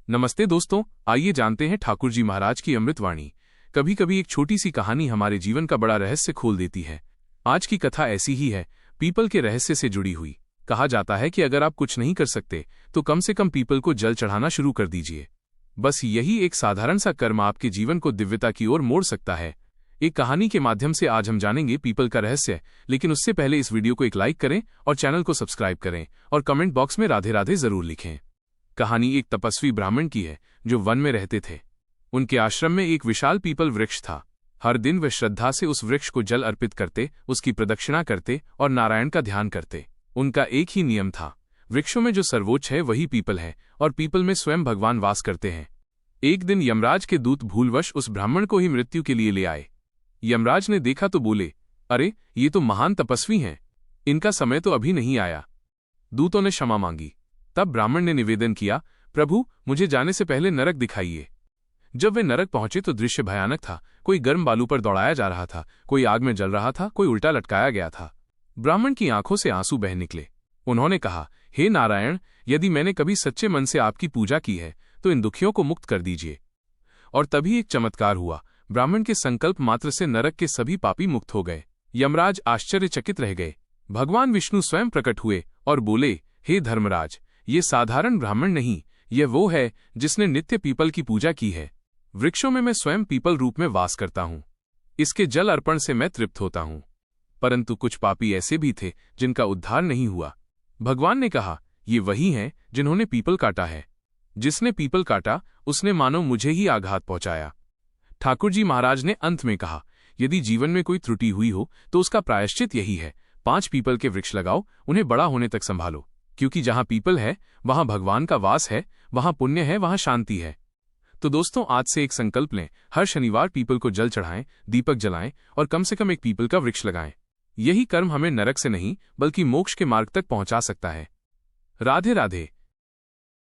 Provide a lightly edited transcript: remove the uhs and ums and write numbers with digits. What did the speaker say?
नमस्ते दोस्तों, आइए जानते हैं ठाकुर जी महाराज की अमृतवाणी। कभी कभी एक छोटी सी कहानी हमारे जीवन का बड़ा रहस्य खोल देती है। आज की कथा ऐसी ही है, पीपल के रहस्य से जुड़ी हुई। कहा जाता है कि अगर आप कुछ नहीं कर सकते तो कम से कम पीपल को जल चढ़ाना शुरू कर दीजिए। बस यही एक साधारण सा कर्म आपके जीवन को दिव्यता की ओर मोड़ सकता है। एक कहानी के माध्यम से आज हम जानेंगे पीपल का रहस्य, लेकिन उससे पहले इस वीडियो को एक लाइक करें और चैनल को सब्सक्राइब करें और कमेंट बॉक्स में राधे राधे जरूर लिखें। कहानी एक तपस्वी ब्राह्मण की है जो वन में रहते थे। उनके आश्रम में एक विशाल पीपल वृक्ष था। हर दिन वे श्रद्धा से उस वृक्ष को जल अर्पित करते, उसकी प्रदक्षिणा करते और नारायण का ध्यान करते। उनका एक ही नियम था, वृक्षों में जो सर्वोच्च है वही पीपल है और पीपल में स्वयं भगवान वास करते हैं। एक दिन यमराज के दूत भूलवश उस ब्राह्मण को ही मृत्यु के लिए ले आए। यमराज ने देखा तो बोले, अरे ये तो महान तपस्वी हैं, इनका समय तो अभी नहीं आया। दूतों ने क्षमा मांगी। तब ब्राह्मण ने निवेदन किया, प्रभु मुझे जाने से पहले नरक दिखाइए। जब वे नरक पहुंचे तो दृश्य भयानक था। कोई गर्म बालू पर दौड़ाया जा रहा था, कोई आग में जल रहा था, कोई उल्टा लटकाया गया था। ब्राह्मण की आंखों से आंसू बह निकले। उन्होंने कहा, हे नारायण, यदि मैंने कभी सच्चे मन से आपकी पूजा की है तो इन दुखियों को मुक्त कर दीजिए। और तभी एक चमत्कार हुआ। ब्राह्मण के संकल्प मात्र से नरक के सभी पापी मुक्त हो गए। यमराज आश्चर्यचकित रह गए। भगवान विष्णु स्वयं प्रकट हुए और बोले, हे धर्मराज, ये साधारण ब्राह्मण नहीं, यह वो है जिसने नित्य पीपल की पूजा की है। वृक्षों में मैं स्वयं पीपल रूप में वास करता हूँ। इसके जल अर्पण से मैं तृप्त होता हूँ। परंतु कुछ पापी ऐसे भी थे जिनका उद्धार नहीं हुआ। भगवान ने कहा, ये वही हैं जिन्होंने पीपल काटा है। जिसने पीपल काटा उसने मानो मुझे ही आघात पहुंचाया। ठाकुर जी महाराज ने अंत में कहा, यदि जीवन में कोई त्रुटि हुई हो तो उसका प्रायश्चित यही है, 5 पीपल के वृक्ष लगाओ, उन्हें बड़ा होने तक संभालो। क्योंकि जहां पीपल है वहां भगवान का वास है, वहां पुण्य है, वहां शांति है। तो दोस्तों, आज से एक संकल्प लें, हर शनिवार पीपल को जल चढ़ाएं, दीपक जलाएं और कम से कम एक पीपल का वृक्ष लगाएं। यही कर्म हमें नरक से नहीं बल्कि मोक्ष के मार्ग तक पहुंचा सकता है। राधे राधे।